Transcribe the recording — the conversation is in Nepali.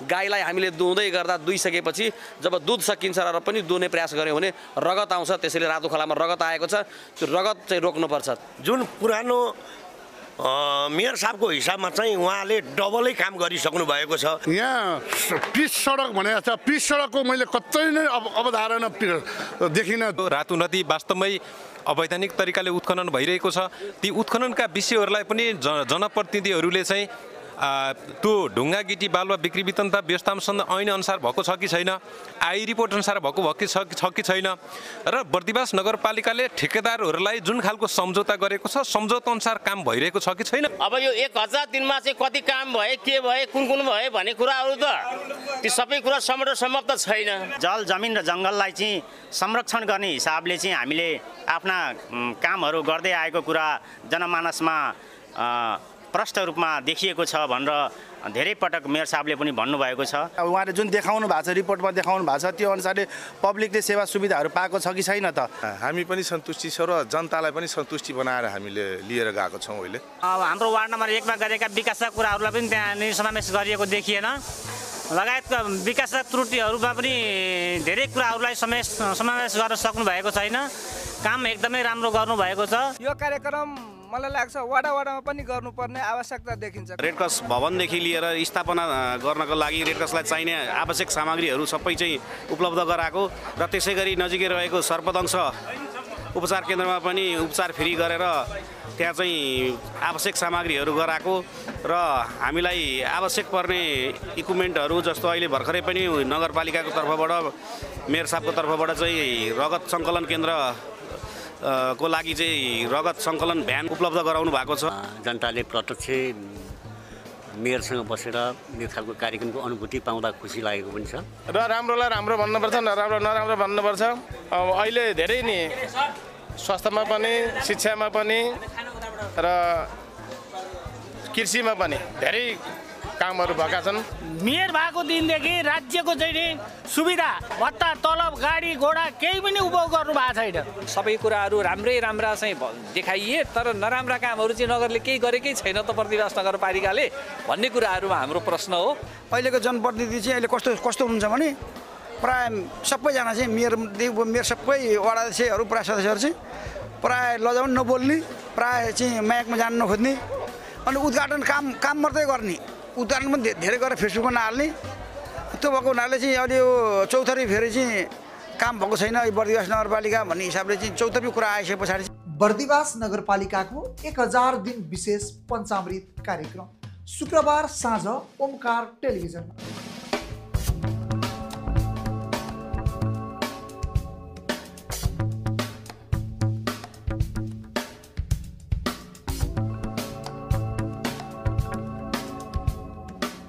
गाईलाई हामीले दुहुँदै गर्दा दुइसकेपछि जब दुध सकिन्छ र पनि दुहुने प्रयास गर्यो भने रगत आउँछ। त्यसैले रातो खोलामा रगत आएको छ, त्यो रगत चाहिँ रोक्नुपर्छ। जुन पुरानो मेयर साहबको हिसाबमा चाहिँ उहाँले डबलै काम गरिसक्नु भएको छ। यहाँ पिच सडक भनेको छ, पिच सडकको मैले कतै नै अवधारणा देखिनँ। रातो नदी वास्तवमै अवैधानिक तरिकाले उत्खनन भइरहेको छ। ती उत्खननका विषयहरूलाई पनि जनप्रतिनिधिहरूले चाहिँ त्यो ढुङ्गा गिटी बालुवा बिक्री वितन्ता व्यवस्थापन ऐन अनुसार भएको छ कि छैन, आई रिपोर्ट अनुसार भएको छ कि छैन, र बर्दिवास नगरपालिकाले ठेकेदारहरूलाई जुन खालको सम्झौता गरेको छ सम्झौता अनुसार काम भइरहेको छ कि छैन। अब यो 1000 दिनमा चाहिँ कति काम भए, के भए, कुन भए भन्ने कुराहरू त ती सबै कुरा सम्म त छैन। जल जमिन र जङ्गललाई चाहिँ संरक्षण गर्ने हिसाबले चाहिँ हामीले आफ्ना कामहरू गर्दै आएको कुरा जनमानसमा प्रष्ट रूपमा देखिएको छ भनेर धेरै पटक मेयर साहबले पनि भन्नुभएको छ। उहाँले जुन देखाउनु भएको छ, रिपोर्टमा देखाउनु भएको छ, त्यो अनुसारले पब्लिकले सेवा सुविधाहरू पाएको छ कि छैन त? हामी पनि सन्तुष्टि छौँ र जनतालाई पनि सन्तुष्टि बनाएर हामीले लिएर गएको छौँ। अहिले अब हाम्रो वार्ड नम्बर 1 मा गरेका विकासका कुराहरूलाई पनि त्यहाँ समावेश गरिएको देखिएन। लगायतका विकासका त्रुटिहरूमा पनि धेरै कुराहरूलाई समावेश गर्न सक्नु भएको छैन। काम एकदमै राम्रो गर्नुभएको छ। यो कार्यक्रम मलाई लाग्छ वडामा पनि गर्नुपर्ने आवश्यकता देखिन्छ। रेडक्रस भवनदेखि लिएर स्थापना गर्नको लागि रेडक्रसलाई चाहिने आवश्यक सामग्रीहरू सबै चाहिँ उपलब्ध गराएको र त्यसै गरी नजिकै रहेको सर्पदंश उपचार केन्द्रमा पनि उपचार फ्री गरेर त्यहाँ चाहिँ आवश्यक सामग्रीहरू गराएको र हामीलाई आवश्यक पर्ने इक्विपमेन्टहरू जस्तो अहिले भर्खरै पनि नगरपालिकाको तर्फबाट मेयर साहबको तर्फबाट चाहिँ रगत सङ्कलन केन्द्र को लागि चाहिँ रगत सङ्कलन भ्यान उपलब्ध गराउनु भएको छ। जनताले प्रत्यक्ष मेयरसँग बसेर यो खालको कार्यक्रमको अनुभूति पाउँदा खुसी लागेको पनि छ। र राम्रोलाई राम्रो भन्नुपर्छ, नराम्रो भन्नुपर्छ। अब अहिले धेरै नि स्वास्थ्यमा पनि, शिक्षामा पनि र कृषिमा पनि धेरै कामहरू भएका छन्। मेयर भएको दिनदेखि राज्यको चाहिँ सुविधा भत्ता तलब गाडी घोडा केही पनि उपभोग गर्नु भएको छैन। सबै कुराहरू राम्रा चाहिँ देखाइए तर नराम्रा कामहरू चाहिँ नगरले केही गरेकै छैन त बर्दिवास नगरपालिकाले भन्ने कुराहरूमा हाम्रो प्रश्न हो। अहिलेको जनप्रतिनिधि चाहिँ अहिले कस्तो हुनुहुन्छ भने प्राय सबैजना चाहिँ मेयर सबै वडा अध्यक्षहरू प्राय सदस्यहरू चाहिँ प्राय लजाउन नबोल्ने, प्राय चाहिँ माइकमा जान नखोज्ने, अनि उद्घाटन काम मात्रै गर्ने, उद्घाटन पनि धेरै गरेर फेसबुकमा नहाल्ने। त्यो भएको हुनाले चाहिँ अहिले यो चौथरी फेरि चाहिँ काम भएको छैन बर्दिवास नगरपालिका भन्ने हिसाबले चाहिँ चौथरी कुरा आइसके पछाडि बर्दिवास नगरपालिकाको 1000 दिन विशेष पञ्चामृत कार्यक्रम शुक्रबार साँझ ओमकार टेलिभिजनमा।